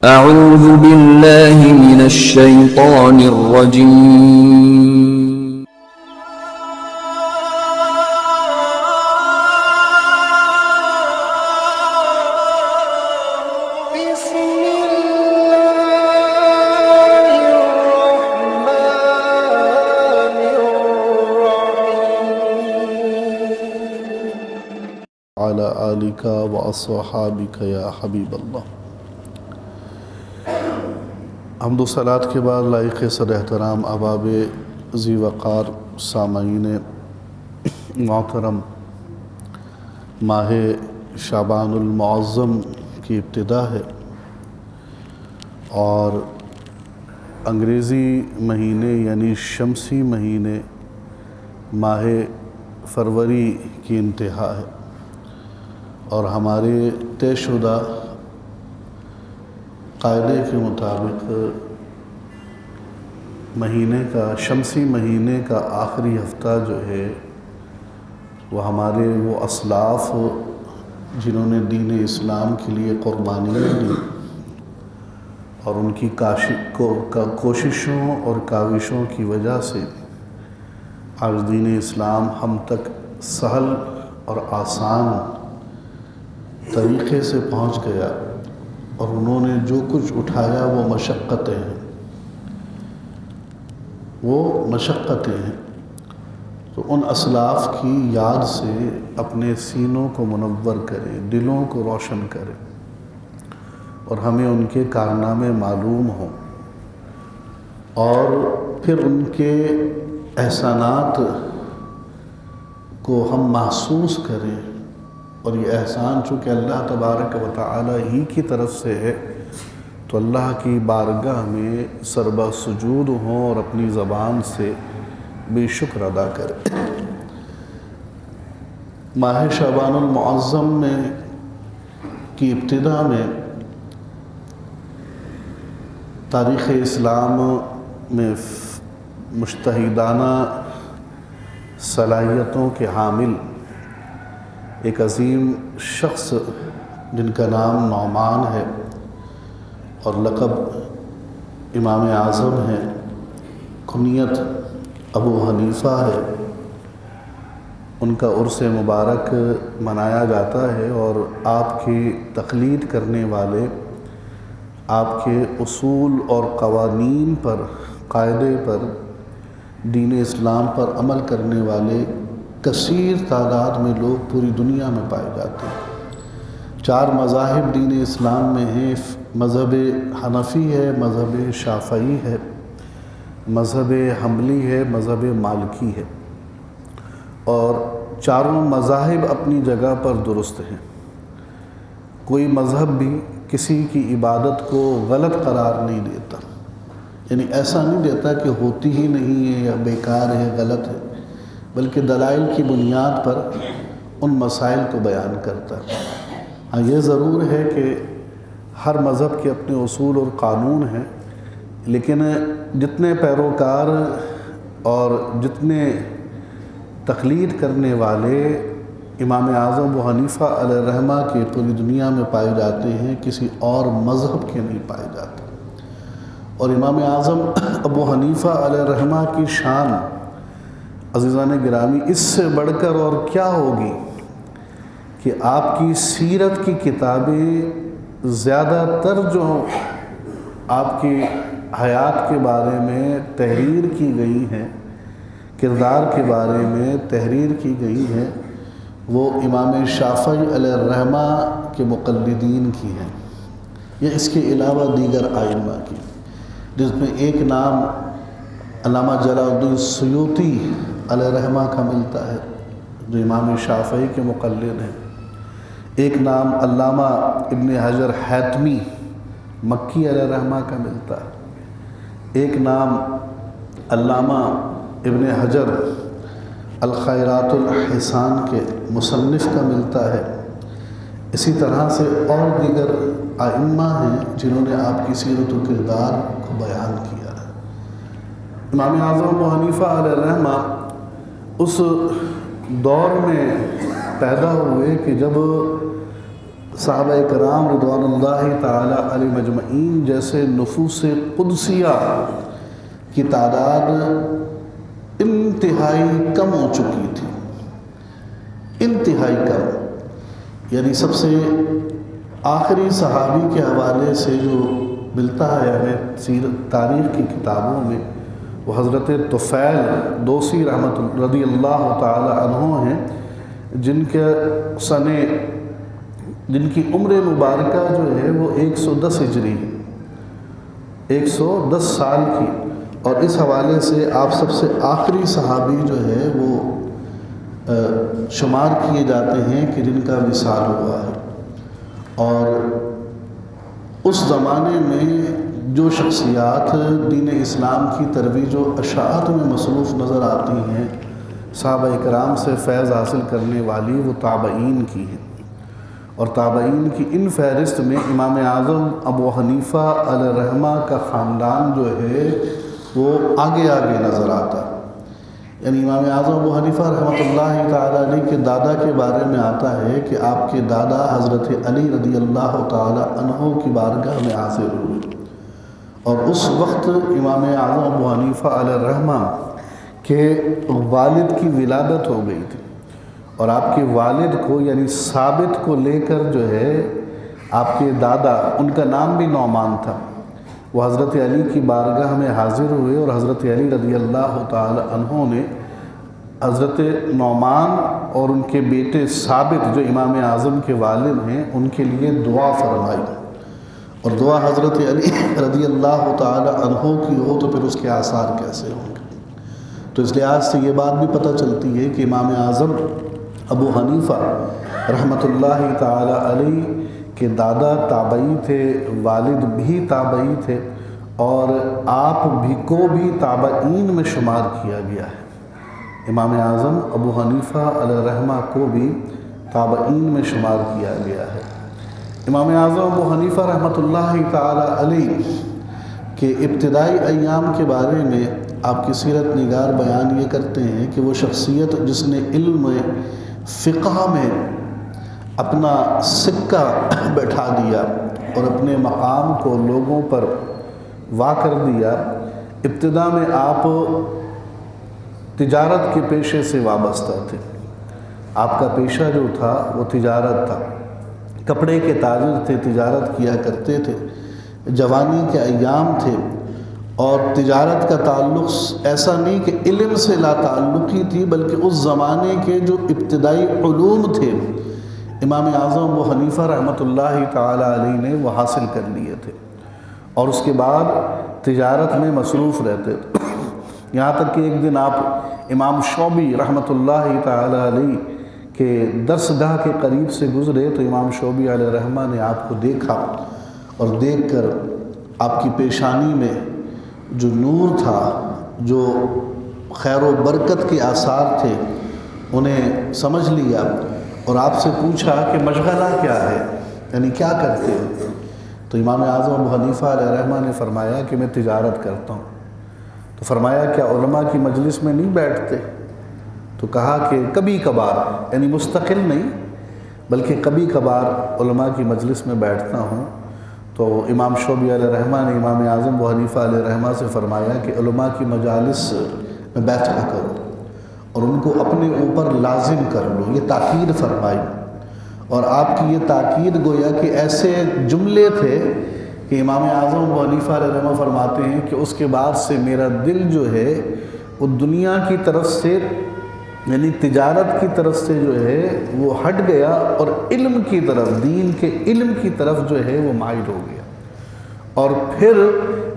أعوذ بالله من الشيطان الرجيم. بسم الله الرحمن الرحيم. على آلك وأصحابك يا حبيب اللہ. حمد و صلات کے بعد لائق صد احترام احباب ذی وقار سامعین محترم، ماہ شعبان المعظم کی ابتدا ہے اور انگریزی مہینے یعنی شمسی مہینے ماہ فروری کی انتہا ہے، اور ہمارے طے شدہ قاعدے کے مطابق شمسی مہینے کا آخری ہفتہ جو ہے وہ ہمارے وہ اسلاف جنہوں نے دین اسلام کے لیے قربانیاں دی اور ان کی کوششوں اور کاوشوں کی وجہ سے آج دین اسلام ہم تک سہل اور آسان طریقے سے پہنچ گیا، اور انہوں نے جو کچھ اٹھایا وہ مشقتیں ہیں، تو ان اسلاف کی یاد سے اپنے سینوں کو منور کرے، دلوں کو روشن کرے، اور ہمیں ان کے کارنامے معلوم ہوں اور پھر ان کے احسانات کو ہم محسوس کریں. اور یہ احسان چونکہ اللہ تبارک و تعالی ہی کی طرف سے ہے، تو اللہ کی بارگاہ میں سربہ سجود ہوں اور اپنی زبان سے بے شکر ادا کریں. ماہ شعبان المعظم کی ابتدا میں تاریخ اسلام میں مجتہدانہ صلاحیتوں کے حامل ایک عظیم شخص جن کا نام نعمان ہے اور لقب امام اعظم ہے، کنیت ابو حنیفہ ہے، ان کا عرس مبارک منایا جاتا ہے، اور آپ کی تقلید کرنے والے، آپ کے اصول اور قوانین پر، قاعدے پر، دین اسلام پر عمل کرنے والے کثیر تعداد میں لوگ پوری دنیا میں پائے جاتے ہیں. 4 مذاہب دین اسلام میں ہیں، مذہب حنفی ہے، مذہب شافعی ہے، مذہب حنبلی ہے، مذہب مالکی ہے، اور چاروں مذاہب اپنی جگہ پر درست ہیں. کوئی مذہب بھی کسی کی عبادت کو غلط قرار نہیں دیتا، یعنی ایسا نہیں دیتا کہ ہوتی ہی نہیں ہے یا بیکار ہے، غلط ہے، بلکہ دلائل کی بنیاد پر ان مسائل کو بیان کرتا ہے. ہاں، یہ ضرور ہے کہ ہر مذہب کے اپنے اصول اور قانون ہیں، لیکن جتنے پیروکار اور جتنے تقلید کرنے والے امام اعظم ابو حنیفہ علیہ الرحمہ کے پوری دنیا میں پائے جاتے ہیں، کسی اور مذہب کے نہیں پائے جاتے. اور امام اعظم ابو حنیفہ علیہ الرحمہ کی شان عزیزان گرامی اس سے بڑھ کر اور کیا ہوگی کہ آپ کی سیرت کی کتابیں زیادہ تر جو آپ کی حیات کے بارے میں تحریر کی گئی ہیں، کردار کے بارے میں تحریر کی گئی ہیں، وہ امام شافعی علیہ الرحمہ کے مقلدین کی ہیں، یا اس کے علاوہ دیگر ائمہ کی، جس میں ایک نام علامہ جلال الدین سیوطی علیہ الرحمہ کا ملتا ہے جو امام شافعی کے مقلد ہیں. ایک نام علامہ ابن حجر حیتمی مکی علیہ الرحمہ کا ملتا ہے. ایک نام علامہ ابن حجر الخیرات الحسان کے مصنف کا ملتا ہے. اسی طرح سے اور دیگر ائمہ ہیں جنہوں نے آپ کی سیرت و کردار کو بیان کیا ہے. امام اعظم ابو حنیفہ علیہ الرحمہ اس دور میں پیدا ہوئے کہ جب صحابہ کرام رضوان اللہ تعالی علیہ مجمعین جیسے نفوس قدسیہ کی تعداد انتہائی کم ہو چکی تھی، انتہائی کم۔ یعنی سب سے آخری صحابی کے حوالے سے جو ملتا ہے ہمیں سیرت تاریخ کی کتابوں میں، وہ حضرت طفیل دوسی رضی اللہ تعالی عنہ ہیں، جن کی عمر مبارکہ جو ہے وہ 110 ہجری ہے، 110 سال کی، اور اس حوالے سے آپ سب سے آخری صحابی جو ہے وہ شمار کیے جاتے ہیں کہ جن کا وصال ہوا ہے۔ اور اس زمانے میں جو شخصیات دین اسلام کی ترویج و اشاعت میں مصروف نظر آتی ہیں، صحابہ کرام سے فیض حاصل کرنے والی، وہ تابعین کی ہیں، اور تابعین کی ان فہرست میں امام اعظم ابو حنیفہ علیہ الرحمہ کا خاندان جو ہے وہ آگے آگے نظر آتا ہے۔ یعنی امام اعظم ابو حنیفہ رحمۃ اللہ تعالیٰ علیہ کے دادا کے بارے میں آتا ہے کہ آپ کے دادا حضرت علی رضی اللہ تعالیٰ عنہ کی بارگاہ میں حاضر ہوئے، اور اس وقت امام اعظم ابو حنیفہ علیہ الرحمہ کے والد کی ولادت ہو گئی تھی، اور آپ کے والد کو یعنی ثابت کو لے کر جو ہے آپ کے دادا، ان کا نام بھی نعمان تھا، وہ حضرت علی کی بارگاہ میں حاضر ہوئے، اور حضرت علی رضی اللہ تعالی عنہ نے حضرت نعمان اور ان کے بیٹے ثابت جو امام اعظم کے والد ہیں ان کے لیے دعا فرمائی، اور دعا حضرت علی رضی اللہ تعالی عنہ کی ہو تو پھر اس کے آثار کیسے ہوں گے۔ تو اس لحاظ سے یہ بات بھی پتہ چلتی ہے کہ امام اعظم ابو حنیفہ رحمۃ اللہ تعالی علیہ کہ دادا تابعی تھے، والد بھی تابعی تھے، اور آپ بھی کو بھی تابعین میں شمار کیا گیا ہے۔ امام اعظم ابو حنیفہ علیہ الرحمہ کو بھی تابعین میں شمار کیا گیا ہے۔ امام اعظم ابو حنیفہ رحمۃ اللہ تعالی علیہ کے ابتدائی ایام کے بارے میں آپ کی سیرت نگار بیان یہ کرتے ہیں کہ وہ شخصیت جس نے علم فقہ میں اپنا سکہ بیٹھا دیا اور اپنے مقام کو لوگوں پر وا کر دیا، ابتدا میں آپ تجارت کے پیشے سے وابستہ تھے، آپ کا پیشہ جو تھا وہ تجارت تھا، کپڑے کے تاجر تھے، تجارت کیا کرتے تھے، جوانی کے ایام تھے، اور تجارت کا تعلق ایسا نہیں کہ علم سے لا تعلقی تھی، بلکہ اس زمانے کے جو ابتدائی علوم تھے امام اعظم ابو حنیفہ رحمۃ اللہ تعالی علیہ نے وہ حاصل کر لیے تھے، اور اس کے بعد تجارت میں مصروف رہتے تھے، یہاں تک کہ ایک دن آپ امام شعبی رحمۃ اللہ تعالی علیہ کے درس گاہ کے قریب سے گزرے تو امام شعبی علیہ الرحمہ نے آپ کو دیکھا، اور دیکھ کر آپ کی پیشانی میں جو نور تھا، جو خیر و برکت کے آثار تھے، انہیں سمجھ لیا، اور آپ سے پوچھا کہ مشغلہ کیا ہے، یعنی کیا کرتے ہیں؟ تو امام اعظم ابو حنیفہ علیہ الرحمہ نے فرمایا کہ میں تجارت کرتا ہوں۔ تو فرمایا کیا علماء کی مجلس میں نہیں بیٹھتے؟ تو کہا کہ کبھی کبھار، یعنی مستقل نہیں بلکہ کبھی کبھار علماء کی مجلس میں بیٹھتا ہوں۔ تو امام شعبی علیہ الرحمہ نے امام اعظم ابو حنیفہ علیہ الرحمہ سے فرمایا کہ علماء کی مجالس میں بیٹھا کرو اور ان کو اپنے اوپر لازم کر لو، یہ تاکید فرمائی، اور آپ کی یہ تاکید گویا کہ ایسے جملے تھے کہ امام اعظم ابو حنیفہ علیہ الرحمہ فرماتے ہیں کہ اس کے بعد سے میرا دل جو ہے وہ دنیا کی طرف سے یعنی تجارت کی طرف سے جو ہے وہ ہٹ گیا، اور علم کی طرف، دین کے علم کی طرف جو ہے وہ مائل ہو گیا، اور پھر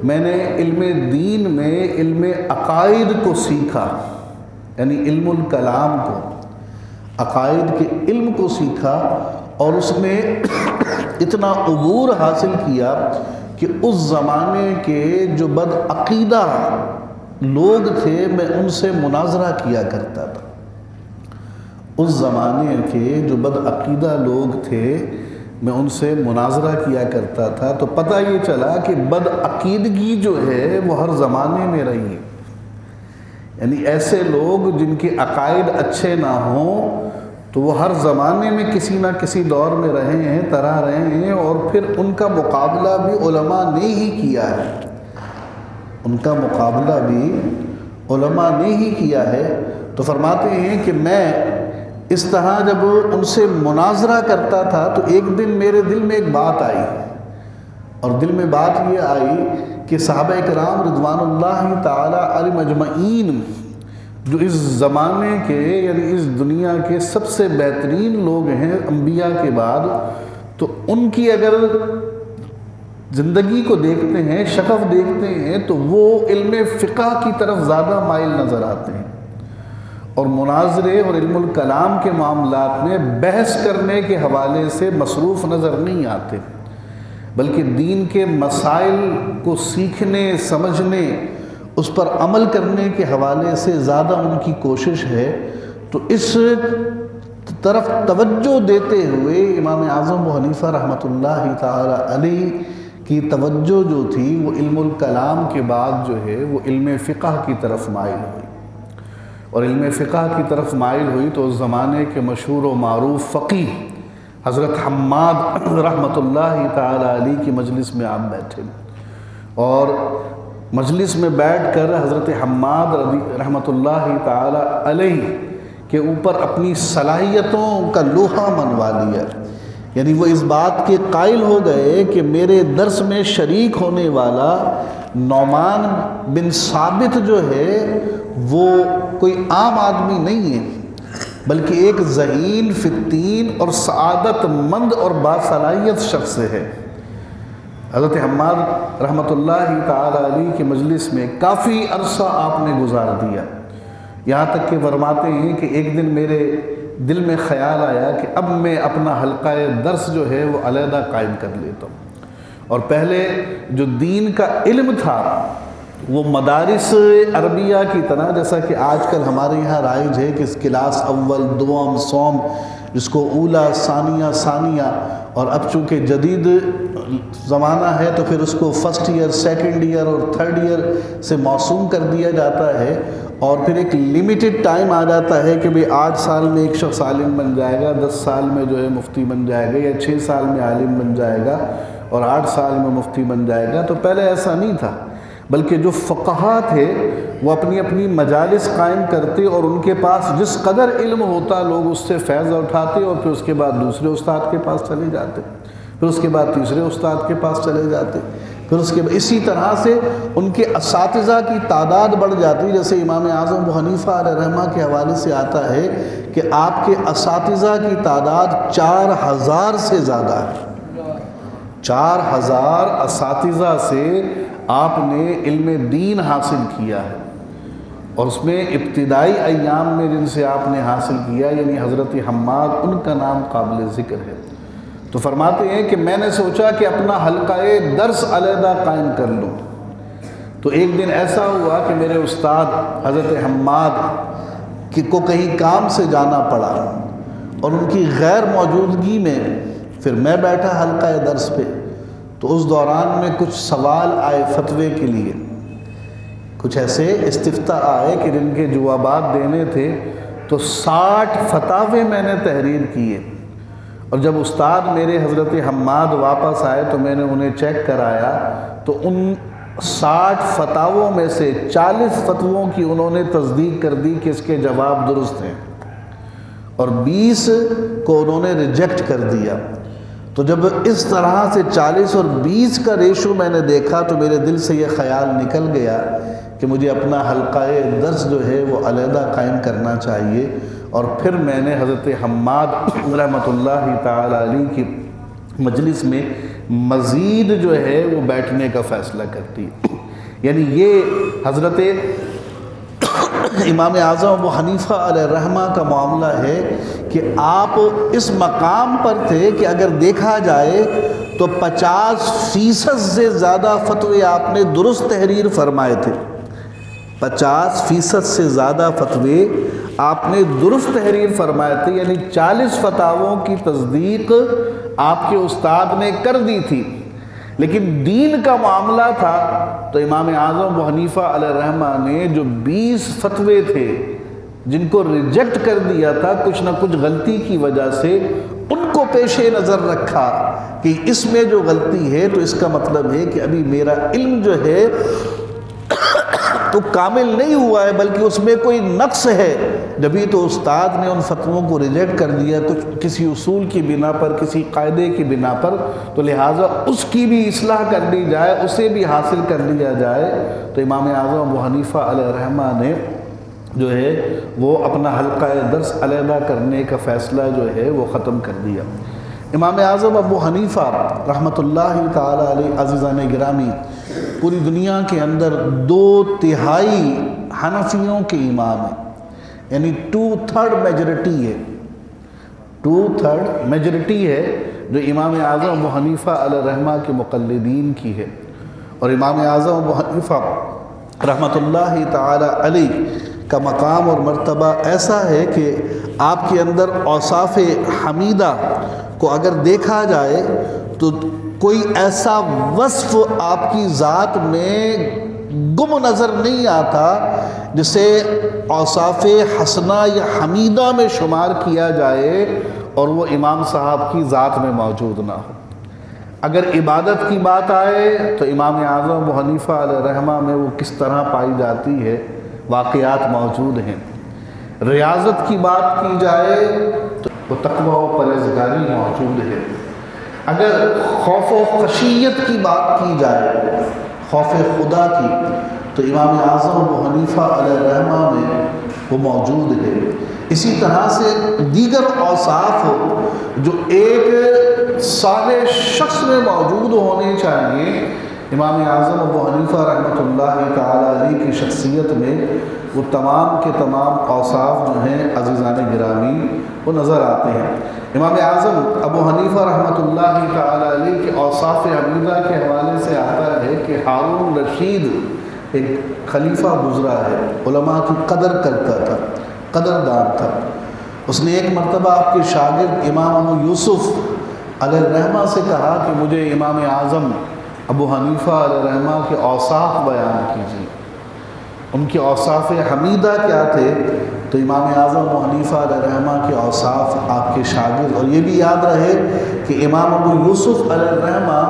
میں نے علم دین میں علم عقائد کو سیکھا، یعنی علم الکلام کو، عقائد کے علم کو سیکھا، اور اس میں اتنا عبور حاصل کیا کہ اس زمانے کے جو بدعقیدہ لوگ تھے میں ان سے مناظرہ کیا کرتا تھا، اس زمانے کے جو بدعقیدہ لوگ تھے میں ان سے مناظرہ کیا کرتا تھا۔ تو پتہ یہ چلا کہ بدعقیدگی جو ہے وہ ہر زمانے میں رہی ہے، یعنی ایسے لوگ جن کے عقائد اچھے نہ ہوں تو وہ ہر زمانے میں کسی نہ کسی دور میں رہے ہیں، طرح رہے ہیں، اور پھر ان کا مقابلہ بھی علماء نے ہی کیا ہے، ان کا مقابلہ بھی علماء نے ہی کیا ہے۔ تو فرماتے ہیں کہ میں اس طرح جب ان سے مناظرہ کرتا تھا تو ایک دن میرے دل میں ایک بات آئی، اور دل میں بات یہ آئی کہ صحابہ کرام رضوان اللہ تعالی علیہم اجمعین جو اس زمانے کے یعنی اس دنیا کے سب سے بہترین لوگ ہیں انبیاء کے بعد، تو ان کی اگر زندگی کو دیکھتے ہیں، شغف دیکھتے ہیں، تو وہ علم فقہ کی طرف زیادہ مائل نظر آتے ہیں، اور مناظرے اور علم الکلام کے معاملات میں بحث کرنے کے حوالے سے مصروف نظر نہیں آتے، بلکہ دین کے مسائل کو سیکھنے، سمجھنے، اس پر عمل کرنے کے حوالے سے زیادہ ان کی کوشش ہے۔ تو اس طرف توجہ دیتے ہوئے امام اعظم ابو حنیفہ رحمۃ اللہ تعالی علیہ کی توجہ جو تھی وہ علم الکلام کے بعد جو ہے وہ علم فقہ کی طرف مائل ہوئی، اور علم فقہ کی طرف مائل ہوئی تو اس زمانے کے مشہور و معروف فقیہ حضرت حماد رحمۃ اللہ تعالی علیہ کی مجلس میں آپ بیٹھے، اور مجلس میں بیٹھ کر حضرت حماد رحمۃ اللہ تعالی علیہ کے اوپر اپنی صلاحیتوں کا لوہا منوا لیا، یعنی وہ اس بات کے قائل ہو گئے کہ میرے درس میں شریک ہونے والا نعمان بن ثابت جو ہے وہ کوئی عام آدمی نہیں ہے، بلکہ ایک ذہین، فتین اور سعادت مند اور باصلاحیت شخص ہے۔ حضرت حماد رحمۃ اللہ تعالی علیہ کے مجلس میں کافی عرصہ آپ نے گزار دیا، یہاں تک کہ فرماتے ہیں کہ ایک دن میرے دل میں خیال آیا کہ اب میں اپنا حلقہ درس جو ہے وہ علیحدہ قائم کر لیتا ہوں، اور پہلے جو دین کا علم تھا وہ مدارس عربیہ کی طرح، جیسا کہ آج کل ہمارے یہاں رائج ہے کہ کلاس اول، دوم، سوم، جس کو اولا، ثانیہ، ثانیہ، اور اب چونکہ جدید زمانہ ہے تو پھر اس کو فرسٹ ایئر، سیکنڈ ایئر اور تھرڈ ایئر سے موسوم کر دیا جاتا ہے، اور پھر ایک لیمیٹڈ ٹائم آ جاتا ہے کہ بھئی 8 سال میں ایک شخص عالم بن جائے گا، 10 سال میں جو ہے مفتی بن جائے گا، یا 6 سال میں عالم بن جائے گا اور 8 سال میں مفتی بن جائے گا۔ تو پہلے ایسا نہیں تھا، بلکہ جو فقہاء تھے وہ اپنی اپنی مجالس قائم کرتے، اور ان کے پاس جس قدر علم ہوتا لوگ اس سے فیض اٹھاتے، اور پھر اس کے بعد دوسرے استاد کے پاس چلے جاتے، پھر اس کے بعد تیسرے استاد کے پاس چلے جاتے، پھر اس کے بعد اسی طرح سے ان کے اساتذہ کی تعداد بڑھ جاتی۔ جیسے امام اعظم ابو حنیفہ علیہ رحمہ کے حوالے سے آتا ہے کہ آپ کے اساتذہ کی تعداد 4000 سے زیادہ ہے، 4000 اساتذہ سے آپ نے علم دین حاصل کیا ہے، اور اس میں ابتدائی ایام میں جن سے آپ نے حاصل کیا یعنی حضرت حماد، ان کا نام قابل ذکر ہے۔ تو فرماتے ہیں کہ میں نے سوچا کہ اپنا حلقہ درس علیحدہ قائم کر لوں، تو ایک دن ایسا ہوا کہ میرے استاد حضرت حماد کو کہیں کام سے جانا پڑا، اور ان کی غیر موجودگی میں پھر میں بیٹھا حلقہ درس پہ، تو اس دوران میں کچھ سوال آئے فتوے کے لیے، کچھ ایسے استفتاء آئے کہ جن کے جوابات دینے تھے، تو 60 فتاوے میں نے تحریر کیے، اور جب استاد میرے حضرت حماد واپس آئے تو میں نے انہیں چیک کرایا، تو ان 60 فتاووں میں سے 40 فتووں کی انہوں نے تصدیق کر دی کہ اس کے جواب درست ہیں، اور 20 کو انہوں نے ریجیکٹ کر دیا۔ تو جب اس طرح سے 40 اور 20 کا ریشو میں نے دیکھا تو میرے دل سے یہ خیال نکل گیا کہ مجھے اپنا حلقہ درس جو ہے وہ علیحدہ قائم کرنا چاہیے، اور پھر میں نے حضرت حماد رحمۃ اللہ تعالی علیہ کی مجلس میں مزید جو ہے وہ بیٹھنے کا فیصلہ کرتی، یعنی یہ حضرت امام اعظم ابو حنیفہ علیہ رحمہ کا معاملہ ہے کہ آپ اس مقام پر تھے کہ اگر دیکھا جائے تو 50% سے زیادہ فتوے آپ نے درست تحریر فرمائے تھے، 50% سے زیادہ فتوے آپ نے درست تحریر فرمائے تھے، یعنی 40 فتاووں کی تصدیق آپ کے استاد نے کر دی تھی، لیکن دین کا معاملہ تھا تو امام اعظم ابو حنیفہ علیہ رحمہ نے جو 20 فتوے تھے جن کو ریجیکٹ کر دیا تھا کچھ نہ کچھ غلطی کی وجہ سے، ان کو پیش نظر رکھا کہ اس میں جو غلطی ہے تو اس کا مطلب ہے کہ ابھی میرا علم جو ہے تو کامل نہیں ہوا ہے، بلکہ اس میں کوئی نقص ہے، جبھی تو استاد نے ان فتووں کو ریجیکٹ کر دیا کچھ کسی اصول کی بنا پر، کسی قاعدے کی بنا پر، تو لہٰذا اس کی بھی اصلاح کر لی جائے، اسے بھی حاصل کر لیا جائے۔ تو امام اعظم ابو حنیفہ علیہ الرحمہ نے جو ہے وہ اپنا حلقہ درس علیحدہ کرنے کا فیصلہ جو ہے وہ ختم کر دیا۔ امام اعظم ابو حنیفہ رحمۃ اللہ تعالیٰ علیہ، عزیزان گرامی، پوری دنیا کے اندر 2/3 حنفیوں کے امام ہیں، یعنی 2/3 میجورٹی ہے، 2/3 میجورٹی ہے جو امام اعظم ابو حنیفہ علیہ الرحمہ کے مقلدین کی ہے۔ اور امام اعظم ابو حنیفہ رحمۃ اللہ تعالیٰ علیہ کا مقام اور مرتبہ ایسا ہے کہ آپ کے اندر اوصاف حمیدہ کو اگر دیکھا جائے تو کوئی ایسا وصف آپ کی ذات میں گم نظر نہیں آتا جسے اوصاف حسنہ یا حمیدہ میں شمار کیا جائے اور وہ امام صاحب کی ذات میں موجود نہ ہو۔ اگر عبادت کی بات آئے تو امام اعظم ابو حنیفہ علیہ الرحمہ میں وہ کس طرح پائی جاتی ہے، واقعات موجود ہیں۔ ریاضت کی بات کی جائے تو وہ تقوی و پرہیزگاری موجود ہے۔ اگر خوف و خشیت کی بات کی جائے، خوف خدا کی، تو امام اعظم ابو حنیفہ علیہ الرحمہ میں وہ موجود ہے۔ اسی طرح سے دیگر اوصاف جو ایک صالح شخص میں موجود ہونے چاہیے، امام اعظم ابو حنیفہ رحمۃ اللہ تعالیٰ علیہ کی شخصیت میں وہ تمام کے تمام اوصاف جو ہیں عزیزان گرامی وہ نظر آتے ہیں۔ امام اعظم ابو حنیفہ رحمۃ اللہ تعالیٰ علیہ کے اوصاف حمیدہ کے حوالے سے آتا ہے کہ ہارون رشید ایک خلیفہ گزرا ہے، علماء کی قدر کرتا تھا، قدردان تھا۔ اس نے ایک مرتبہ آپ کے شاگرد امام ابو یوسف علیہ الرحمہ سے کہا کہ مجھے امام اعظم ابو حنیفہ علیہ الرحمہ کے اوصاف بیان کیجیے، ان کے اوصاف حمیدہ کیا تھے؟ تو امام اعظم ابو حنیفہ علیہ الرحمہ کے اوصاف آپ کے شاگرد، اور یہ بھی یاد رہے کہ امام ابو یوسف علیہ الرحمہ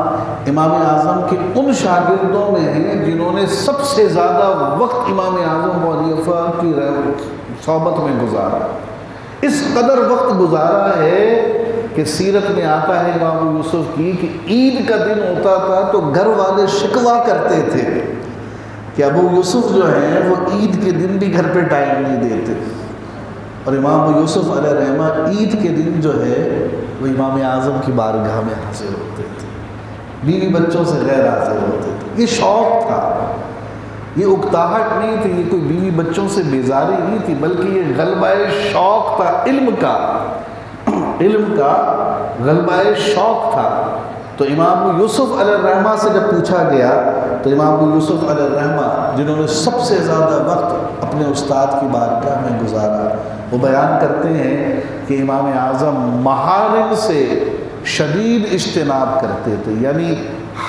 امام اعظم کے ان شاگردوں میں ہیں جنہوں نے سب سے زیادہ وقت امام اعظم ابو حنیفہ کی صحبت میں گزارا، اس قدر وقت گزارا ہے کہ سیرت میں آتا ہے امام ابو یوسف کی کہ عید کا دن ہوتا تھا تو گھر والے شکوہ کرتے تھے کہ ابو یوسف جو ہیں وہ عید کے دن بھی گھر پہ ٹائم نہیں دیتے، اور امام ابو یوسف علیہ الرحمہ عید کے دن جو ہے وہ امام اعظم کی بارگاہ میں حاضر ہوتے تھے، بیوی بچوں سے غیر حاضر ہوتے تھے۔ یہ شوق تھا، یہ اکتاہٹ نہیں تھی، یہ کوئی بیوی بچوں سے بیزاری نہیں تھی، بلکہ یہ غلبہ شوق تھا، علم کا غلبہ شوق تھا۔ تو امام ابو یوسف علیہ الرحمہ سے جب پوچھا گیا تو امام ابو یوسف علیہ الرحمہ جنہوں نے سب سے زیادہ وقت اپنے استاد کی بارگاہ میں گزارا، وہ بیان کرتے ہیں کہ امام اعظم محارم سے شدید اجتناب کرتے تھے، یعنی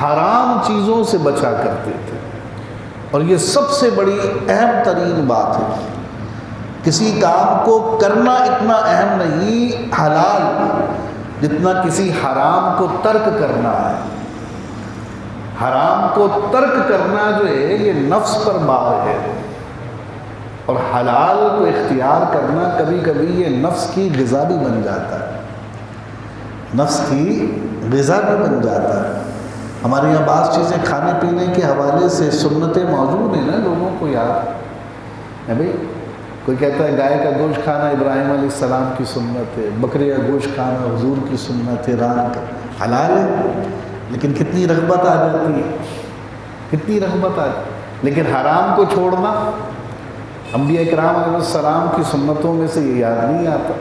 حرام چیزوں سے بچا کرتے تھے۔ اور یہ سب سے بڑی اہم ترین بات ہے، کسی کام کو کرنا اتنا اہم نہیں حلال جتنا کسی حرام کو ترک کرنا ہے۔ حرام کو ترک کرنا جو ہے یہ نفس پر بار ہے، اور حلال کو اختیار کرنا کبھی کبھی یہ نفس کی غذا بھی بن جاتا ہے، نفس کی غذا بھی بن جاتا ہے۔ ہمارے یہاں بعض چیزیں کھانے پینے کے حوالے سے سنتیں موجود ہیں نا، لوگوں کو یاد ہے بھائی، کوئی کہتا ہے گائے کا گوشت کھانا ابراہیم علیہ السلام کی سنت ہے، بکری کا گوشت کھانا حضور کی سنت ہے، ران کا حلال ہے، لیکن کتنی رغبت آ جاتی ہے، کتنی رغبت آ جاتی ہے۔ لیکن حرام کو چھوڑنا انبیاء کرام علیہ السلام کی سنتوں میں سے یہ یاد نہیں آتا،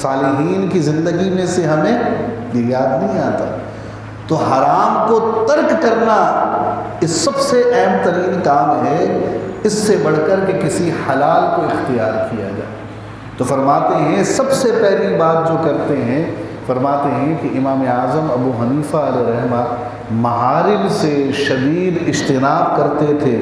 صالحین کی زندگی میں سے ہمیں یہ یاد نہیں آتا۔ تو حرام کو ترک کرنا اس سب سے اہم ترین کام ہے، اس سے بڑھ کر کہ کسی حلال کو اختیار کیا جائے۔ تو فرماتے ہیں سب سے پہلی بات جو کرتے ہیں، فرماتے ہیں کہ امام اعظم ابو حنیفہ علیہ الرحمہ محارم سے شدید اجتناب کرتے تھے۔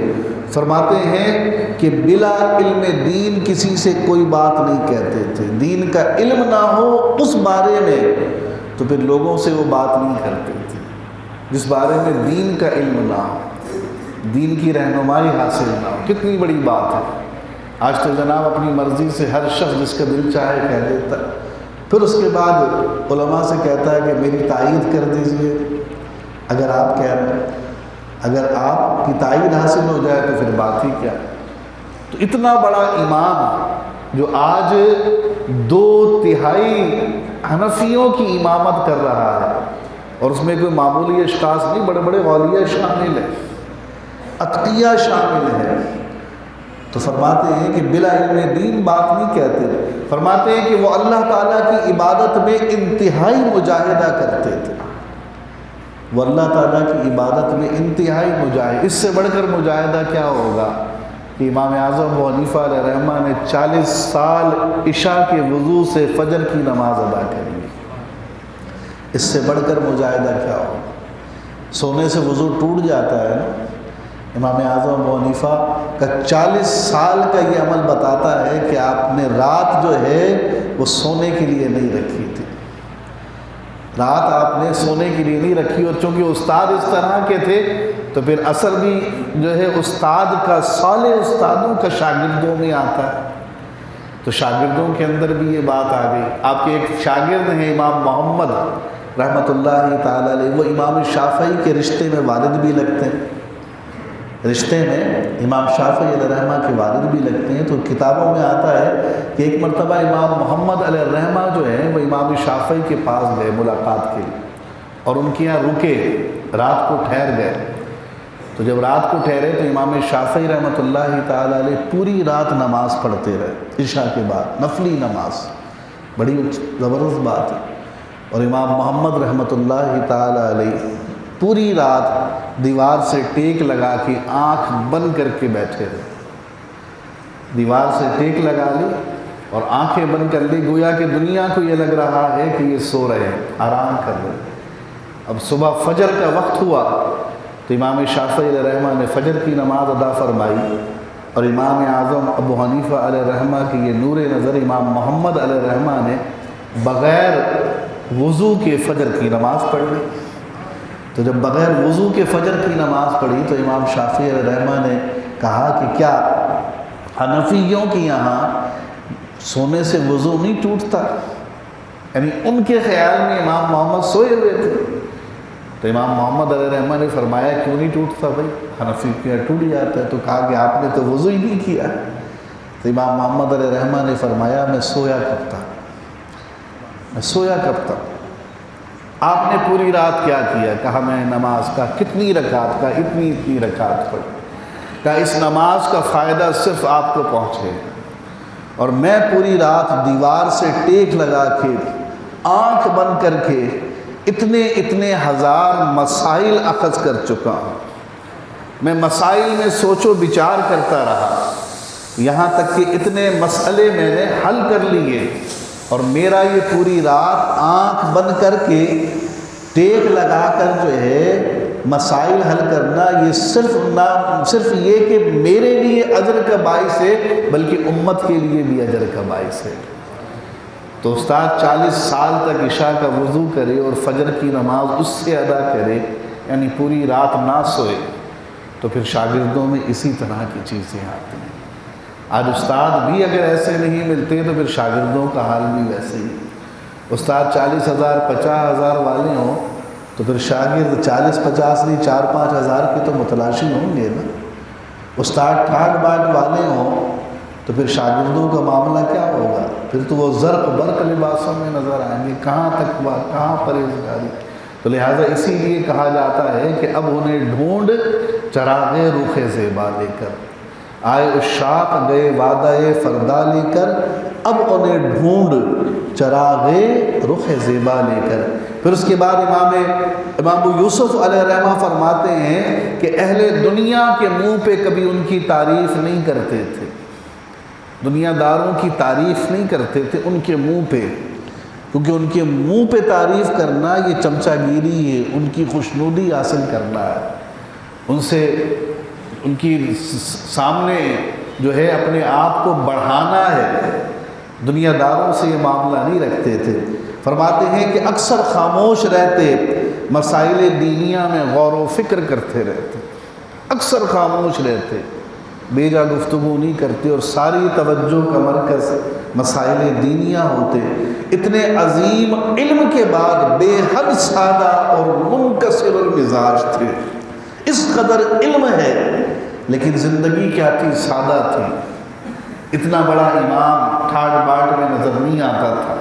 فرماتے ہیں کہ بلا علم دین کسی سے کوئی بات نہیں کہتے تھے، دین کا علم نہ ہو اس بارے میں تو پھر لوگوں سے وہ بات نہیں کرتے تھے، جس بارے میں دین کا علم نہ ہو، دین کی رہنمائی حاصل نہ ہو۔ کتنی بڑی بات ہے، آج تو جناب اپنی مرضی سے ہر شخص جس کا دل چاہے کہہ دیتا ہے، پھر اس کے بعد علماء سے کہتا ہے کہ میری تائید کر دیجئے اگر آپ کہہ رہے ہیں، اگر آپ کی تائید حاصل ہو جائے تو پھر بات ہی کیا۔ تو اتنا بڑا امام جو آج 2/3 حنفیوں کی امامت کر رہا ہے، اور اس میں کوئی معمولی اشخاص نہیں، بڑے بڑے اولیاء شامل ہیں، اتقیاء شامل ہیں، تو فرماتے ہیں کہ بلا علم دین بات نہیں کہتے، فرماتے ہیں کہ وہ اللہ تعالیٰ کی عبادت میں انتہائی مجاہدہ کرتے تھے، وہ اللہ تعالیٰ کی عبادت میں انتہائی مجاہد، اس سے بڑھ کر مجاہدہ کیا ہوگا کہ امام اعظم ابو حنیفہ علیہ رحمہ نے 40 سال عشاء کے وضو سے فجر کی نماز ادا کری، اس سے بڑھ کر مجاہدہ کیا ہوگا؟ سونے سے وضو ٹوٹ جاتا ہے نا، امام اعظم ابو حنیفہ کا 40 سال کا یہ عمل بتاتا ہے کہ آپ نے رات جو ہے وہ سونے کے لیے نہیں رکھی تھی، رات آپ نے سونے کے لیے نہیں رکھی، اور چونکہ استاد اس طرح کے تھے تو پھر اثر بھی جو ہے استاد کا، صالح استادوں کا شاگردوں میں آتا ہے، تو شاگردوں کے اندر بھی یہ بات آ گئی۔ آپ کے ایک شاگرد ہیں امام محمد رحمۃ اللہ تعالی علیہ، وہ امام شافعی کے رشتے میں والد بھی لگتے ہیں، رشتے میں امام شافعی علیہ رحمہ کے والد بھی لگتے ہیں، تو کتابوں میں آتا ہے کہ ایک مرتبہ امام محمد علیہ رحمہ جو ہیں وہ امام شافعی کے پاس گئے ملاقات کے لیے، اور ان کے یہاں رکے، رات کو ٹھہر گئے، تو جب رات کو ٹھہرے تو امام شافعی رحمۃ اللہ تعالی علیہ پوری رات نماز پڑھتے رہے، عشاء کے بعد نفلی نماز، بڑی زبردست بات ہے، اور امام محمد رحمۃ اللہ تعالی علیہ پوری رات دیوار سے ٹیک لگا کے آنکھ بند کر کے بیٹھے رہے، دیوار سے ٹیک لگا لی اور آنکھیں بند کر لی، گویا کہ دنیا کو یہ لگ رہا ہے کہ یہ سو رہے ہیں، آرام کر رہے ہیں۔ اب صبح فجر کا وقت ہوا تو امام شافعی علیہ رحمہ نے فجر کی نماز ادا فرمائی، اور امام اعظم ابو حنیفہ علیہ رحمہ کی یہ نور نظر امام محمد علیہ رحمہ نے بغیر وضو کے فجر کی نماز پڑھ لی۔ تو جب بغیر وضو کے فجر کی نماز پڑھی تو امام شافعی علیہ رحمہ نے کہا کہ کیا حنفیوں کی یہاں سونے سے وضو نہیں ٹوٹتا؟ یعنی ان کے خیال میں امام محمد سوئے ہوئے تھے، تو امام محمد علیہ رحمہ نے فرمایا کیوں نہیں ٹوٹتا بھائی، حنفی کے یہاں ٹوٹ جاتا ہے، تو کہا کہ آپ نے تو وضو ہی نہیں کیا۔ تو امام محمد علیہ رحمہ نے فرمایا میں سویا کب تھا، میں سویا کب تھا؟ آپ نے پوری رات کیا کیا؟ کہا میں نماز کا کتنی رکعت کا اتنی رکعت پڑھی، کہا اس نماز کا فائدہ صرف آپ کو پہنچے، اور میں پوری رات دیوار سے ٹیک لگا کے آنکھ بند کر کے اتنے ہزار مسائل اخذ کر چکا ہوں، میں مسائل میں سوچ و بچار کرتا رہا، یہاں تک کہ اتنے مسئلے میں نے حل کر لیے، اور میرا یہ پوری رات آنکھ بند کر کے ٹیک لگا کر جو ہے مسائل حل کرنا، یہ صرف یہ کہ میرے لیے اجر کا باعث ہے بلکہ امت کے لیے بھی اجر کا باعث ہے۔ تو استاد 40 سال تک عشاء کا وضو کرے اور فجر کی نماز اس سے ادا کرے، یعنی پوری رات نہ سوئے، تو پھر شاگردوں میں اسی طرح کی چیزیں آتی ہیں۔ آج استاد بھی اگر ایسے نہیں ملتے تو پھر شاگردوں کا حال بھی ویسے ہی، استاد 40,000 50,000 والے ہوں تو پھر شاگرد 40-50 نہیں 4-5 ہزار کے تو متلاشی ہوں گے نا، استاد 60-62 والے ہوں تو پھر شاگردوں کا معاملہ کیا ہوگا؟ پھر تو وہ زرق برق لباسوں میں نظر آئیں گے، کہاں تقویٰ کہاں پرہیزگاری۔ تو لہٰذا اسی لیے کہا جاتا ہے کہ اب انہیں ڈھونڈ چراغ رخ زیبا لے کر، آئے عشاق گئے وعدہ فردا لے کر، اب انہیں ڈھونڈ چراغ رخ زیبا لے کر۔ پھر اس کے بعد امام ابو یوسف علیہ رحمہ فرماتے ہیں کہ اہل دنیا کے منہ پہ کبھی ان کی تعریف نہیں کرتے تھے، دنیا داروں کی تعریف نہیں کرتے تھے ان کے منہ پہ، کیونکہ ان کے منہ پہ تعریف کرنا یہ چمچہ گیری ہے، ان کی خوشنودی حاصل کرنا ہے، ان سے ان کی سامنے جو ہے اپنے آپ کو بڑھانا ہے، دنیا داروں سے یہ معاملہ نہیں رکھتے تھے۔ فرماتے ہیں کہ اکثر خاموش رہتے، مسائل دینیہ میں غور و فکر کرتے رہتے، اکثر خاموش رہتے، بیجا گفتگو نہیں کرتے، اور ساری توجہ کا مرکز مسائل دینیہ ہوتے۔ اتنے عظیم علم کے بعد بے حد سادہ اور منکسر المزاج تھے۔ اس قدر علم ہے لیکن زندگی کیا تھی؟ سادہ تھی۔ اتنا بڑا امام ٹھاٹ باٹ میں نظر نہیں آتا تھا،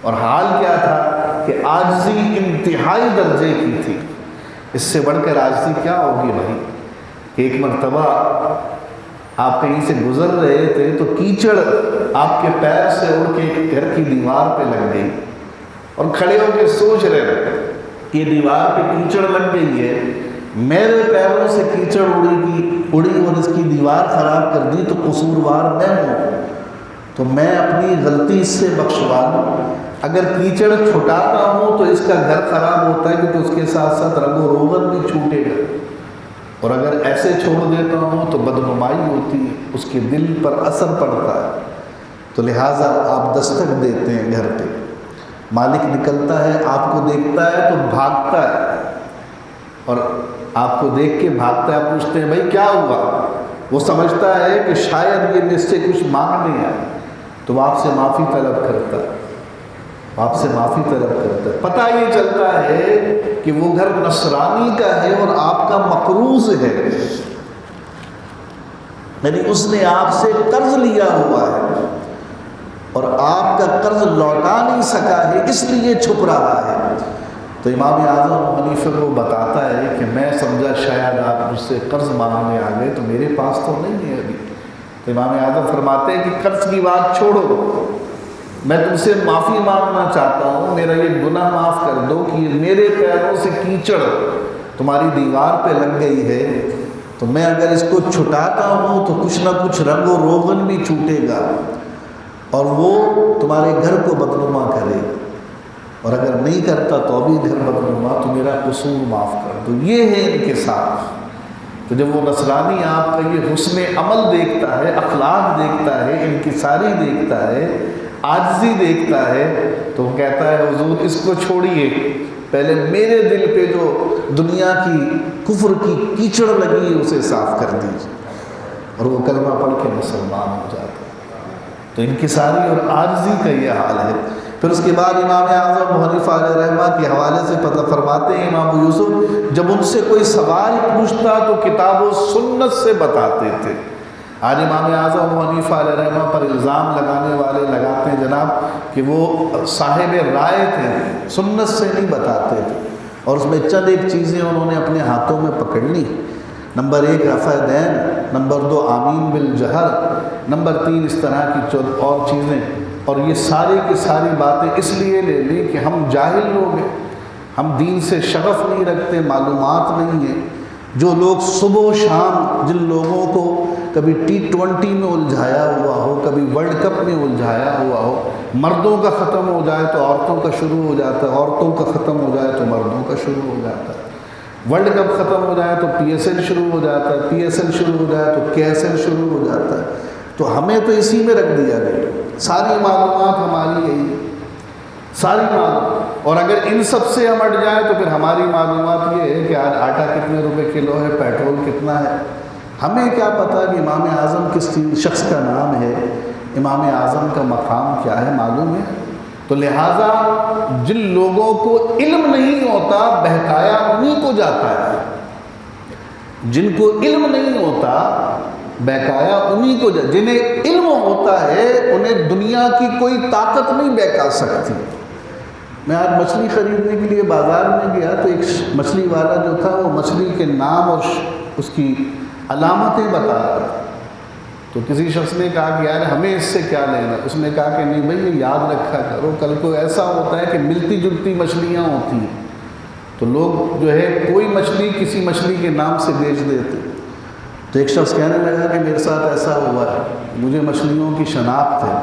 اور حال کیا تھا کہ عاجزی انتہائی درجے کی تھی۔ اس سے بڑھ کر عاجزی کیا ہوگی بھائی؟ کہ ایک مرتبہ آپ کہیں سے گزر رہے تھے تو کیچڑ آپ کے پیر سے اڑ کے گھر کی دیوار پہ لگ گئی، اور کھڑے ہو کے سوچ رہے کہ یہ دیوار پہ کیچڑ لگ گئی ہے، میرے پیروں سے کیچڑ اڑی اور اس کی دیوار خراب کر دی تو قصوروار میں ہوں، تو میں اپنی غلطی اس سے بخشوا لوں۔ اگر کیچڑ چھٹاتا ہوں تو اس کا گھر خراب ہوتا ہے کیونکہ اس کے ساتھ ساتھ رنگ و روغن بھی چھوٹے گا، اور اگر ایسے چھوڑ دیتا ہوں تو بدنمائی ہوتی ہے، اس کے دل پر اثر پڑتا ہے۔ تو لہٰذا آپ دستک دیتے ہیں گھر پہ، مالک نکلتا ہے، آپ کو دیکھتا ہے تو بھاگتا ہے، اور آپ کو دیکھ کے بھاگتا ہے۔ آپ پوچھتے ہیں بھائی کیا ہوا؟ وہ سمجھتا ہے کہ شاید یہ مجھ سے کچھ مانگنے آئے، تو وہ آپ سے معافی طلب کرتا ہے، آپ سے معافی طلب کرتا ہے۔ پتہ یہ چلتا ہے کہ وہ گھر نصرانی کا ہے اور آپ کا مقروض ہے، یعنی اس نے آپ سے قرض لیا ہوا ہے اور آپ کا قرض لوٹا نہیں سکا ہے، اس لیے چھپ رہا ہے۔ تو امام اعظم ابو حنیفہ کو بتاتا ہے کہ میں سمجھا شاید آپ مجھ سے قرض مانگنے آ گئے، تو میرے پاس تو نہیں ہے ابھی۔ تو امام اعظم فرماتے ہیں کہ قرض کی بات چھوڑو، میں تم سے معافی مانگنا چاہتا ہوں، میرا یہ گناہ معاف کر دو کہ میرے پیروں سے کیچڑ تمہاری دیوار پہ لگ گئی ہے، تو میں اگر اس کو چھٹاتا ہوں تو کچھ نہ کچھ رنگ و روغن بھی چھوٹے گا اور وہ تمہارے گھر کو بدنما کرے گا، اور اگر نہیں کرتا تو ابھی گھر بدنما، تو میرا قصور معاف کر دو۔ یہ ہے ان کے ساتھ۔ تو جب وہ نصرانی آپ کا یہ حسن عمل دیکھتا ہے، اخلاق دیکھتا ہے، انکساری دیکھتا ہے، عاجزی دیکھتا ہے، تو وہ کہتا ہے حضور اس کو چھوڑیے، پہلے میرے دل پہ جو دنیا کی کفر کی کیچڑ لگی ہے اسے صاف کر دیجیے، اور وہ کلمہ پڑھ کے مسلمان ہو جاتا ہے۔ تو انکساری اور عاجزی کا یہ حال ہے۔ پھر اس کے بعد امام اعظم ابو حنیفہ علیہ رحمہ کے حوالے سے فرماتے ہیں امام ابو یوسف جب ان سے کوئی سوال پوچھتا تو کتاب و سنت سے بتاتے تھے۔ آج امام اعظم ابو حنیفہ علیہ رحمہ پر الزام لگانے والے لگاتے ہیں جناب کہ وہ صاحب رائے تھے، سنت سے نہیں بتاتے تھے، اور اس میں چند ایک چیزیں انہوں نے اپنے ہاتھوں میں پکڑ لی۔ نمبر 1 رفع دین، نمبر 2 آمین بالجہر، نمبر 3 اس طرح کی اور چیزیں، اور یہ ساری کی ساری باتیں اس لیے لے لی کہ ہم جاہل لوگ ہیں، ہم دین سے شغف نہیں رکھتے، معلومات نہیں ہے۔ جو لوگ صبح و شام جن لوگوں کو کبھی T20 میں الجھایا ہوا ہو، کبھی ورلڈ کپ میں الجھایا ہوا ہو، مردوں کا ختم ہو جائے تو عورتوں کا شروع ہو جاتا ہے، عورتوں کا ختم ہو جائے تو مردوں کا شروع ہو جاتا ہے، ورلڈ کپ ختم ہو جائے تو PSL شروع ہو جاتا ہے، PSL شروع ہو جائے تو KSL شروع ہو جاتا ہے۔ تو ہمیں تو اسی میں رکھ دیا گیا، ساری معلومات ہماری یہی ہے، ساری معلومات، اور اگر ان سب سے ہم ہٹ جائیں تو پھر ہماری معلومات یہ ہے کہ آج آٹا کتنے روپے کلو ہے، پیٹرول کتنا ہے۔ ہمیں کیا پتہ کہ امام اعظم کس شخص کا نام ہے، امام اعظم کا مقام کیا ہے، معلوم ہے؟ تو لہٰذا جن لوگوں کو علم نہیں ہوتا بہکایا انہی کو جاتا ہے، جن کو علم نہیں ہوتا بہکایا انہی کو جاتا، جنہیں علم ہوتا ہے انہیں دنیا کی کوئی طاقت نہیں بہکا سکتی۔ میں آج مچھلی خریدنے کے لیے بازار میں گیا تو ایک مچھلی والا جو تھا وہ مچھلی کے نام اور اس کی علامتیں بتا رہا تھا، تو کسی شخص نے کہا کہ یار ہمیں اس سے کیا لینا، اس نے کہا کہ نہیں بھائی یہ یاد رکھا کرو، کل کو ایسا ہوتا ہے کہ ملتی جلتی مچھلیاں ہوتی ہیں تو لوگ جو ہے کوئی مچھلی کسی مچھلی کے نام سے بیچ دیتے۔ تو ایک شخص کہنے لگا کہ میرے ساتھ ایسا ہوا ہے، مجھے مچھلیوں کی شناخت ہے،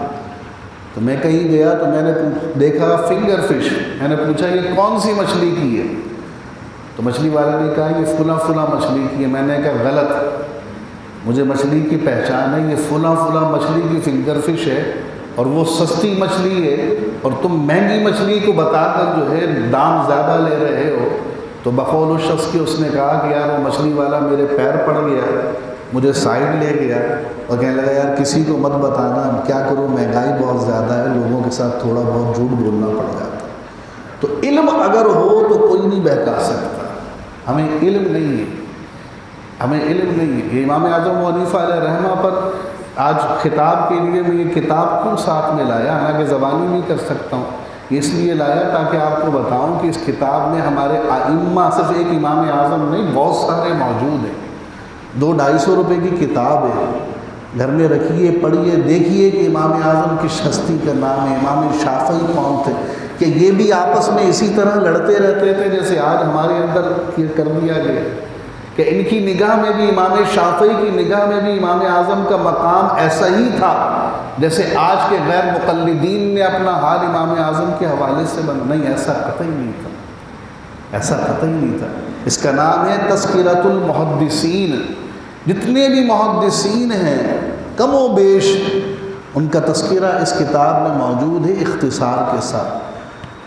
تو میں کہیں گیا تو میں نے دیکھا فنگر فش، میں نے پوچھا یہ کون سی مچھلی کی ہے، تو مچھلی والے نے کہا یہ فلاں فلاں مچھلی کی ہے۔ میں نے کہا غلط، مجھے مچھلی کی پہچان ہے، یہ فلاں فلاں مچھلی کی فنگر فش ہے اور وہ سستی مچھلی ہے، اور تم مہنگی مچھلی کو بتا کر جو ہے دام زیادہ لے رہے ہو، تو بقول اس شخص کے اس نے کہا کہ یار وہ مچھلی والا میرے پیر پڑ گیا، مجھے سائڈ لے گیا اور کہنے لگا یار کسی کو مت بتانا، کیا کروں مہنگائی بہت زیادہ ہے، لوگوں کے ساتھ تھوڑا بہت جھوٹ بولنا پڑ جاتا۔ تو علم اگر ہو تو کوئی نہیں بہکا سکتا۔ ہمیں علم نہیں ہے، ہمیں علم نہیں ہے۔ یہ امام اعظم ابو حنیفہ علیہ رحمہ پر آج خطاب کے لیے میں یہ کتاب کیوں ساتھ میں لایا، حالانکہ زبانی نہیں کر سکتا ہوں، اس لیے لایا تاکہ آپ کو بتاؤں کہ اس کتاب میں ہمارے ائمہ، صرف ایک امام اعظم نہیں، بہت سارے موجود ہیں۔ 200-250 روپے کی کتاب ہے، گھر میں رکھیے، پڑھیے، دیکھیے کہ امام اعظم کس ہستی کا نام ہے، امام شافعی کون تھے، کہ یہ بھی آپس میں اسی طرح لڑتے رہتے تھے جیسے آج ہمارے اندر کر دیا گیا، کہ ان کی نگاہ میں بھی، امام شافعی کی نگاہ میں بھی امام اعظم کا مقام ایسا ہی تھا جیسے آج کے غیر مقلدین نے اپنا حال امام اعظم کے حوالے سے نہیں، ایسا قطعی نہیں تھا، ایسا قطعی نہیں تھا۔ اس کا نام ہے تذکرۃ المحدثین۔ جتنے بھی محدثین ہیں کم و بیش ان کا تذکرہ اس کتاب میں موجود ہے اختصار کے ساتھ۔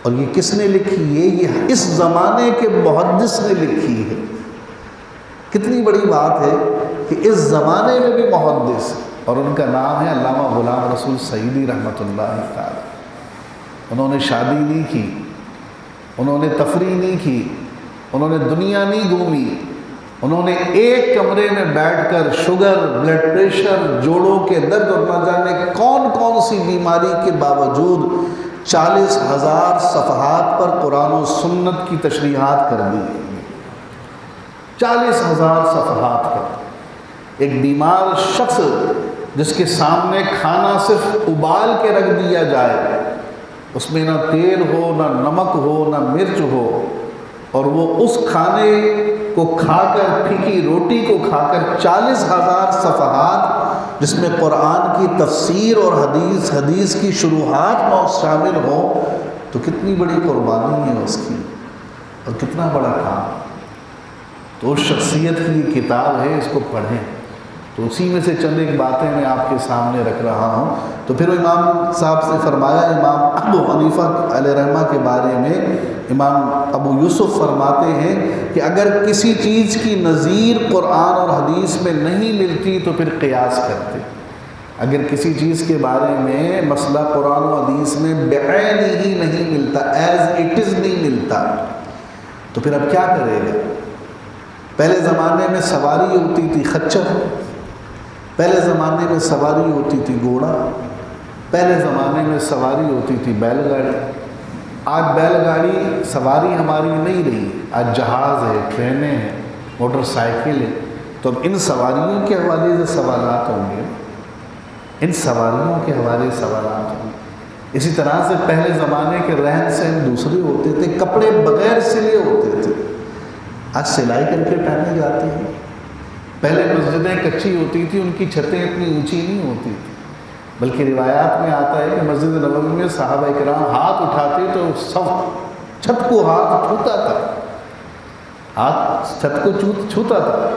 اور یہ کس نے لکھی ہے؟ یہ اس زمانے کے محدث نے لکھی ہے۔ کتنی بڑی بات ہے کہ اس زمانے میں بھی محدث، اور ان کا نام ہے علامہ غلام رسول سعیدی رحمۃ اللہ تعالی۔ انہوں نے شادی نہیں کی، انہوں نے تفریح نہیں کی، انہوں نے دنیا نہیں گھومی، انہوں نے ایک کمرے میں بیٹھ کر شوگر، بلڈ پریشر، جوڑوں کے درد اور نہ جانے کون کون سی بیماری کے باوجود 40,000 صفحات پر قرآن و سنت کی تشریحات کر دی۔ 40,000 صفحات پر ایک بیمار شخص جس کے سامنے کھانا صرف ابال کے رکھ دیا جائے، اس میں نہ تیل ہو، نہ نمک ہو، نہ مرچ ہو، اور وہ اس کھانے کو کھا کر، پھیکی روٹی کو کھا کر 40,000 صفحات جس میں قرآن کی تفسیر اور حدیث کی شروحات شامل ہوں، تو کتنی بڑی قربانی ہے اس کی، اور کتنا بڑا کام۔ تو اس شخصیت کی یہ کتاب ہے، اس کو پڑھیں۔ تو اسی میں سے چند ایک باتیں میں آپ کے سامنے رکھ رہا ہوں۔ تو پھر امام صاحب سے فرمایا، امام ابو حنیفہ علیہ رحمہ کے بارے میں امام ابو یوسف فرماتے ہیں کہ اگر کسی چیز کی نظیر قرآن اور حدیث میں نہیں ملتی تو پھر قیاس کرتے۔ اگر کسی چیز کے بارے میں مسئلہ قرآن و حدیث میں بعین ہی نہیں ملتا، ایز اٹ از نہیں ملتا، تو پھر اب کیا کرے گا؟ پہلے زمانے میں سواری ہوتی تھی خچر، پہلے زمانے میں سواری ہوتی تھی گھوڑا، پہلے زمانے میں سواری ہوتی تھی بیل گاڑی۔ آج بیل گاڑی سواری ہماری نہیں رہی، آج جہاز ہے، ٹرینیں ہیں، موٹر سائیکل ہے۔ تو اب ان سواریوں کے حوالے سے سوالات ہوں گے، ان سواریوں کے حوالے سے سوالات ہوں گے۔ اسی طرح سے پہلے زمانے کے رہن سہن دوسرے ہوتے تھے، کپڑے بغیر سلے ہوتے تھے، آج سلائی کر کے پہنے جاتے ہیں۔ پہلے مسجدیں کچی ہوتی تھیں، ان کی چھتیں اتنی اونچی نہیں ہوتی تھیں، بلکہ روایات میں آتا ہے کہ مسجد نبوی میں صحابہ کرام ہاتھ اٹھاتے تو سب چھت کو ہاتھ چھوتا تھا، ہاتھ چھت کو چھوتا تھا۔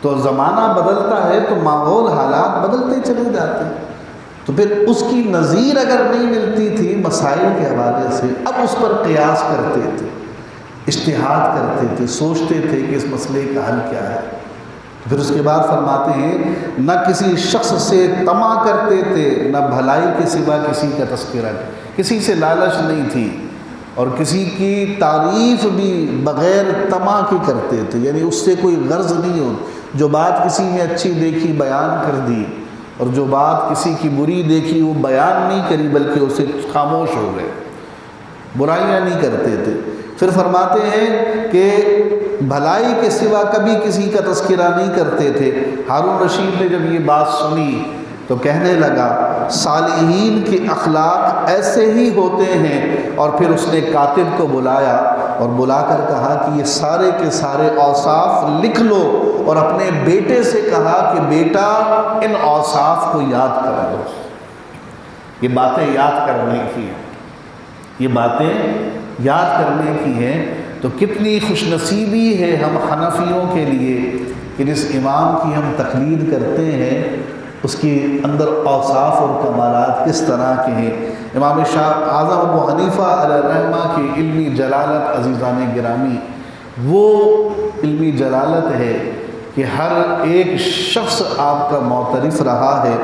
تو زمانہ بدلتا ہے تو ماحول، حالات بدلتے چلے جاتے ہیں۔ تو پھر اس کی نظیر اگر نہیں ملتی تھی مسائل کے حوالے سے، اب اس پر قیاس کرتے تھے، اجتہاد کرتے تھے، سوچتے تھے کہ اس مسئلے کا حل کیا ہے۔ پھر اس کے بعد فرماتے ہیں نہ کسی شخص سے طمع کرتے تھے، نہ بھلائی کے سوا کسی کا تذکرہ، کسی سے لالچ نہیں تھی، اور کسی کی تعریف بھی بغیر طمع کی کرتے تھے، یعنی اس سے کوئی غرض نہیں ہو، جو بات کسی نے اچھی دیکھی بیان کر دی، اور جو بات کسی کی بری دیکھی وہ بیان نہیں کری بلکہ اسے خاموش ہو گئے، برائیاں نہیں کرتے تھے۔ پھر فرماتے ہیں کہ بھلائی کے سوا کبھی کسی کا تذکرہ نہیں کرتے تھے۔ ہارون رشید نے جب یہ بات سنی تو کہنے لگا صالحین کے اخلاق ایسے ہی ہوتے ہیں، اور پھر اس نے کاتب کو بلایا اور بلا کر کہا کہ یہ سارے کے سارے اوصاف لکھ لو، اور اپنے بیٹے سے کہا کہ بیٹا ان اوصاف کو یاد کر لو۔ یہ باتیں یاد کرنے کی ہیں، یہ باتیں یاد کرنے کی ہیں۔ تو کتنی خوش نصیبی ہے ہم حنفیوں کے لیے کہ جس امام کی ہم تقلید کرتے ہیں اس کے اندر اوصاف اور کمالات کس طرح کے ہیں۔ امام شاہ اعظم ابو حنیفہ علیہ الرحمہ کی علمی جلالت عزیزان گرامی وہ علمی جلالت ہے کہ ہر ایک شخص آپ کا معترف رہا ہے۔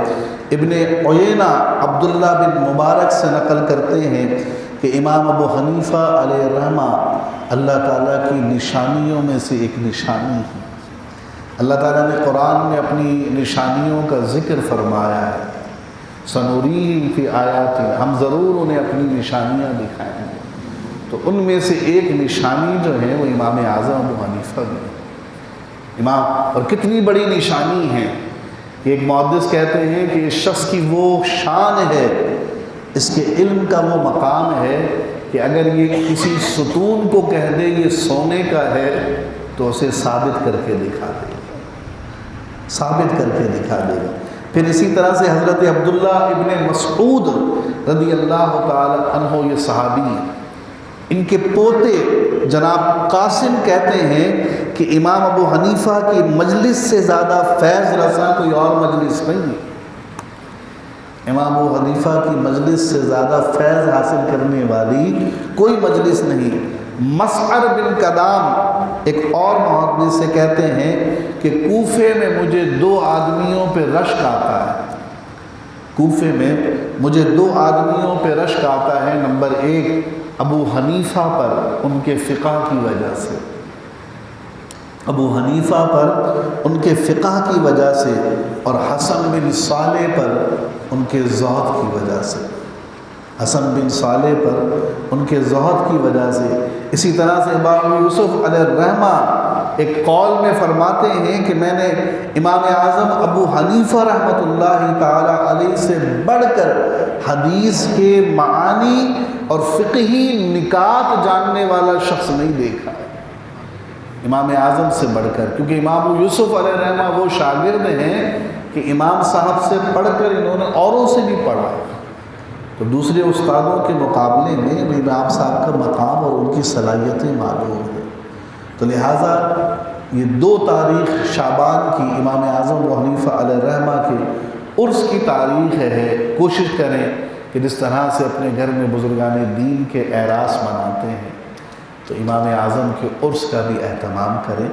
ابن عیینہ عبداللہ بن مبارک سے نقل کرتے ہیں کہ امام ابو حنیفہ علیہ الرحمہ اللہ تعالیٰ کی نشانیوں میں سے ایک نشانی ہے۔ اللہ تعالیٰ نے قرآن میں اپنی نشانیوں کا ذکر فرمایا ہے، سنوریم فی آیات، ہم ضرور انہیں اپنی نشانیاں دکھائیں گے۔ تو ان میں سے ایک نشانی جو ہے وہ امام اعظم ابو حنیفہ میں امام، اور کتنی بڑی نشانی ہے کہ ایک محدث کہتے ہیں کہ اس شخص کی وہ شان ہے، اس کے علم کا وہ مقام ہے کہ اگر یہ کسی ستون کو کہہ دے یہ سونے کا ہے تو اسے ثابت کر کے دکھا دے گا، ثابت کر کے دکھا دے گا۔ پھر اسی طرح سے حضرت عبداللہ ابن مسعود رضی اللہ تعالی عنہ، یہ صحابی ہیں، ان کے پوتے جناب قاسم کہتے ہیں کہ امام ابو حنیفہ کی مجلس سے زیادہ فیض رساں کوئی اور مجلس نہیں ہے۔ امام ابو حنیفہ کی مجلس سے زیادہ فیض حاصل کرنے والی کوئی مجلس نہیں۔ مسعر بن کدام ایک اور محدث سے کہتے ہیں کہ کوفے میں مجھے 2 آدمیوں پہ رشک آتا ہے، کوفے میں مجھے 2 آدمیوں پہ رشک آتا ہے، نمبر 1 ابو حنیفہ پر ان کے فقہ کی وجہ سے، ابو حنیفہ پر ان کے فقہ کی وجہ سے، اور حسن بن صالح پر ان کے زہد کی وجہ سے، حسن بن صالح پر ان کے زہد کی وجہ سے۔ اسی طرح سے امام یوسف علیہ الرحمہ ایک قول میں فرماتے ہیں کہ میں نے امام اعظم ابو حنیفہ رحمۃ اللہ تعالی علیہ سے بڑھ کر حدیث کے معانی اور فقہی نکات جاننے والا شخص نہیں دیکھا امام اعظم سے بڑھ کر، کیونکہ امام یوسف علیہ الرحمہ وہ شاگرد ہیں کہ امام صاحب سے پڑھ کر انہوں نے اوروں سے بھی پڑھا، تو دوسرے استادوں کے مقابلے میں امام صاحب کا مقام اور ان کی صلاحیتیں معلوم ہیں۔ تو لہٰذا یہ 2 تاریخ شعبان کی امام اعظم ابو حنیفہ علیہ الرحمہ کے عرس کی تاریخ ہے۔ کوشش کریں کہ جس طرح سے اپنے گھر میں بزرگان دین کے اعراس مناتے ہیں تو امام اعظم کے عرس کا بھی اہتمام کریں،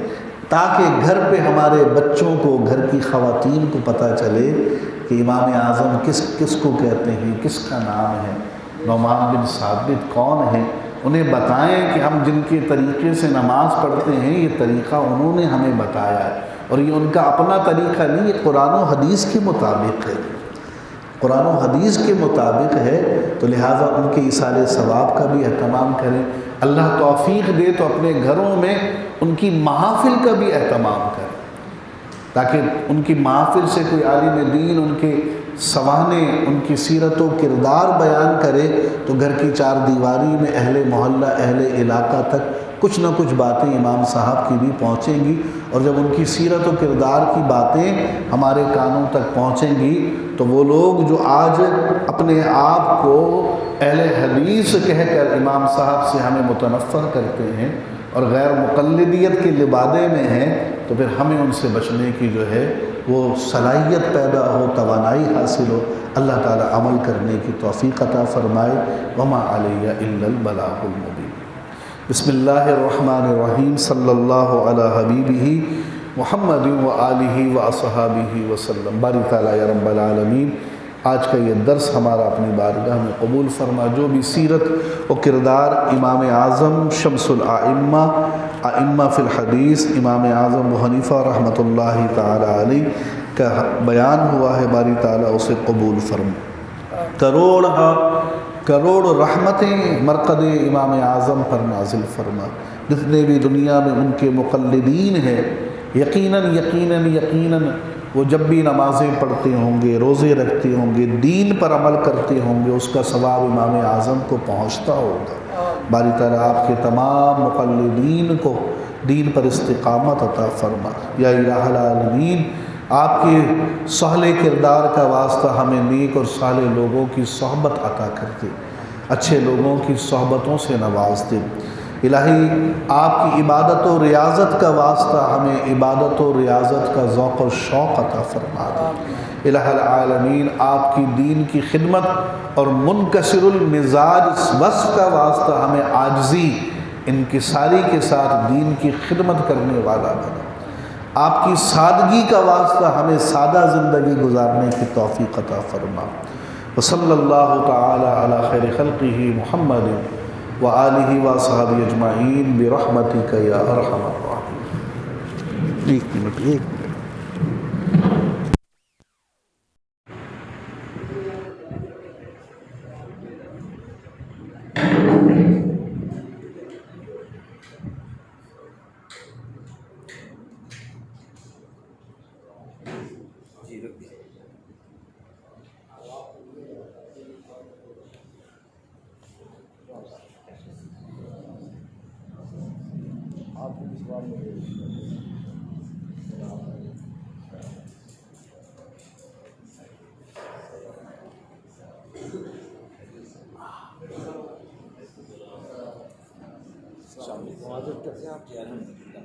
تاکہ گھر پہ ہمارے بچوں کو، گھر کی خواتین کو پتہ چلے کہ امام اعظم کس کو کہتے ہیں، کس کا نام ہے، نعمان بن ثابت کون ہیں، انہیں بتائیں کہ ہم جن کے طریقے سے نماز پڑھتے ہیں یہ طریقہ انہوں نے ہمیں بتایا ہے، اور یہ ان کا اپنا طریقہ نہیں، یہ قرآن و حدیث کے مطابق ہے، قرآن و حدیث کے مطابق ہے۔ تو لہٰذا ان کے ایصال ثواب کا بھی اہتمام کریں۔ اللہ توفیق دے تو اپنے گھروں میں ان کی محافل کا بھی اہتمام کریں، تاکہ ان کی محافل سے کوئی عالم دین ان کے سوانے، ان کی سیرت و کردار بیان کرے تو گھر کی 4 دیواری میں اہل محلہ، اہل علاقہ تک کچھ نہ کچھ باتیں امام صاحب کی بھی پہنچیں گی، اور جب ان کی سیرت و کردار کی باتیں ہمارے کانوں تک پہنچیں گی تو وہ لوگ جو آج اپنے آپ کو اہل حدیث کہہ کر امام صاحب سے ہمیں متنفر کرتے ہیں اور غیر مقلدیت کے لبادے میں ہیں، تو پھر ہمیں ان سے بچنے کی جو ہے وہ صلاحیت پیدا ہو، توانائی حاصل ہو۔ اللہ تعالی عمل کرنے کی توفیق عطا فرمائے۔ وما علیہ الا البلاغ المبین۔ بسم اللہ الرحمن الرحیم، صلی اللہ علی حبیبہ محمد وآلہ واصحابہ وسلم۔ باری تعالیٰ یا رب العالمین آج کا یہ درس ہمارا اپنی بارگاہ میں قبول فرما، جو بھی سیرت و کردار امام اعظم شمس الائمہ، ائمہ فی الحدیث امام اعظم ابو حنیفہ رحمۃ اللہ تعالی علیہ کا بیان ہوا ہے، باری تعالیٰ اسے قبول فرما۔ کروڑ رحمتیں مرقد امام اعظم پر نازل فرما۔ جتنے بھی دنیا میں ان کے مقلدین ہیں، یقیناً وہ جب بھی نمازیں پڑھتے ہوں گے، روزے رکھتے ہوں گے، دین پر عمل کرتے ہوں گے، اس کا ثواب امام اعظم کو پہنچتا ہوگا۔ باری تعالیٰ آپ کے تمام مقلدین کو دین پر استقامت عطا فرما۔ یا الہ العالمین آپ کے صالح کردار کا واسطہ ہمیں نیک اور صالح لوگوں کی صحبت عطا کر دے، اچھے لوگوں کی صحبتوں سے نواز دے۔ الہی آپ کی عبادت و ریاضت کا واسطہ ہمیں عبادت و ریاضت کا ذوق و شوق عطا فرما دے۔ الہ العالمین آپ کی دین کی خدمت اور منکسر المزاج اس وصف کا واسطہ ہمیں عاجزی انکساری کے ساتھ دین کی خدمت کرنے والا بنا۔ آپ کی سادگی کا واسطہ ہمیں سادہ زندگی گزارنے کی توفیق عطا فرما۔ وصلی اللہ تعالی علی خیر خلقہ محمد وآلہ وصحبہ اجمعین برحمتک یا ارحم الراحمین۔ ایک منٹ معذرت کرتے ہیں آپ جی الحمد للہ۔